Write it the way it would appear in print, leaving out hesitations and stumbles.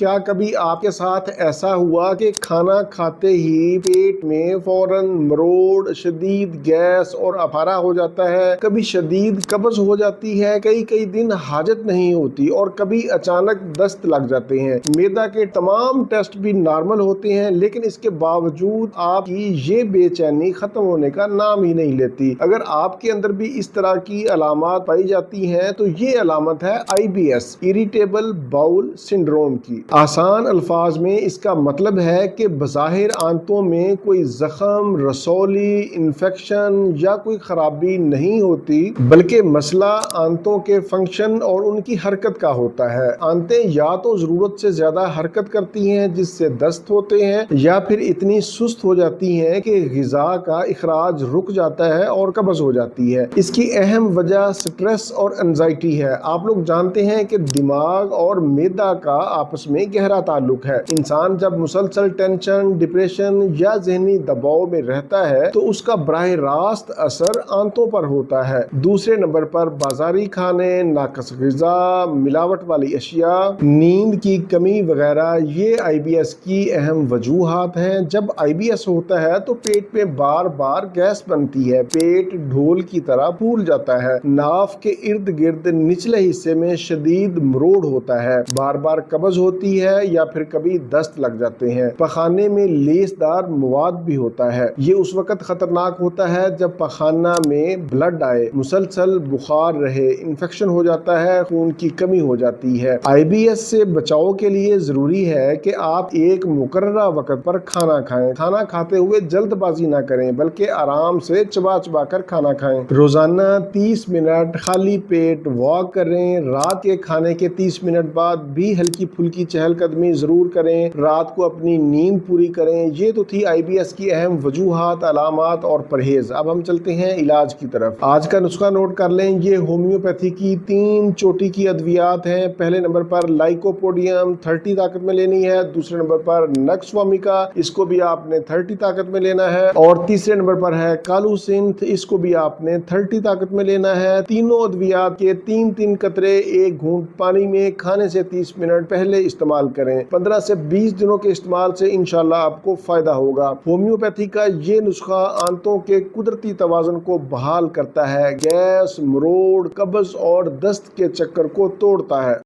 کیا کبھی آپ کے ساتھ ایسا ہوا کہ کھانا کھاتے ہی پیٹ میں فوراً مروڑ، شدید گیس اور افارہ ہو جاتا ہے؟ کبھی شدید قبض ہو جاتی ہے، کئی دن حاجت نہیں ہوتی، اور کبھی اچانک دست لگ جاتے ہیں۔ معدہ کے تمام ٹیسٹ بھی نارمل ہوتے ہیں، لیکن اس کے باوجود آپ کی یہ بے چینی ختم ہونے کا نام ہی نہیں لیتی۔ اگر آپ کے اندر بھی اس طرح کی علامات پائی جاتی ہیں تو یہ علامت ہے IBS، اریٹیبل باؤل سنڈروم کی۔ آسان الفاظ میں اس کا مطلب ہے کہ بظاہر آنتوں میں کوئی زخم، رسولی، انفیکشن یا کوئی خرابی نہیں ہوتی، بلکہ مسئلہ آنتوں کے فنکشن اور ان کی حرکت کا ہوتا ہے۔ آنتیں یا تو ضرورت سے زیادہ حرکت کرتی ہیں جس سے دست ہوتے ہیں، یا پھر اتنی سست ہو جاتی ہیں کہ غذا کا اخراج رک جاتا ہے اور قبض ہو جاتی ہے۔ اس کی اہم وجہ سٹریس اور انزائٹی ہے۔ آپ لوگ جانتے ہیں کہ دماغ اور معدہ کا آپس میں گہرا تعلق ہے۔ انسان جب مسلسل ٹینشن، ڈپریشن یا ذہنی دباؤ میں رہتا ہے تو اس کا براہ راست اثر آنتوں پر ہوتا ہے۔ دوسرے نمبر پر بازاری کھانے، ناقص غذا، ملاوٹ والی اشیاء، نیند کی کمی وغیرہ یہ IBS کی اہم وجوہات ہیں۔ جب IBS ہوتا ہے تو پیٹ میں بار بار گیس بنتی ہے، پیٹ ڈھول کی طرح پھول جاتا ہے، ناف کے ارد گرد نچلے حصے میں شدید مروڑ ہوتا ہے، بار بار قبض ہوتی ہے یا پھر کبھی دست لگ جاتے ہیں۔ پخانے میں لیس دار مواد بھی ہوتا ہے۔ یہ اس وقت خطرناک ہوتا ہے جب پخانہ میں بلڈ آئے، مسلسل بخار رہے، انفیکشن ہو جاتا ہے، خون کی کمی ہو جاتی ہے۔ IBS سے بچاؤ کے لیے ضروری ہے کہ آپ ایک مقررہ وقت پر کھانا کھائیں۔ کھانا کھاتے ہوئے جلد بازی نہ کریں، بلکہ آرام سے چبا چبا کر کھانا کھائیں۔ روزانہ 30 منٹ خالی پیٹ واک کریں۔ رات کے کھانے کے 30 منٹ بعد بھی ہلکی پھلکی چہل قدمی ضرور کریں۔ رات کو اپنی نیند پوری کریں۔ یہ تو تھی IBS کی اہم وجوہات، علامات اور پرہیز۔ اب ہم چلتے ہیں علاج کی طرف۔ آج کا نسخہ نوٹ کر لیں۔ یہ ہومیوپیتھی کی 3 چوٹی کی ادویات ہیں۔ پہلے نمبر پر لائکوپوڈیم 30 طاقت میں لینی ہے۔ دوسرے نمبر پر نکس وامکا، اس کو بھی آپ نے 30 طاقت میں لینا ہے۔ اور تیسرے نمبر پر ہے کالوسنتھ، اس کو بھی آپ نے 30 طاقت میں لینا ہے۔ تینوں ادویات کے 3 قطرے 1 گھونٹ پانی میں کھانے سے 30 منٹ پہلے استعمال کریں۔ 15 سے 20 دنوں کے استعمال سے انشاءاللہ آپ کو فائدہ ہوگا۔ ہومیوپیتھی کا یہ نسخہ آنتوں کے قدرتی توازن کو بحال کرتا ہے، گیس، مروڑ، قبض اور دست کے چکر کو توڑتا ہے۔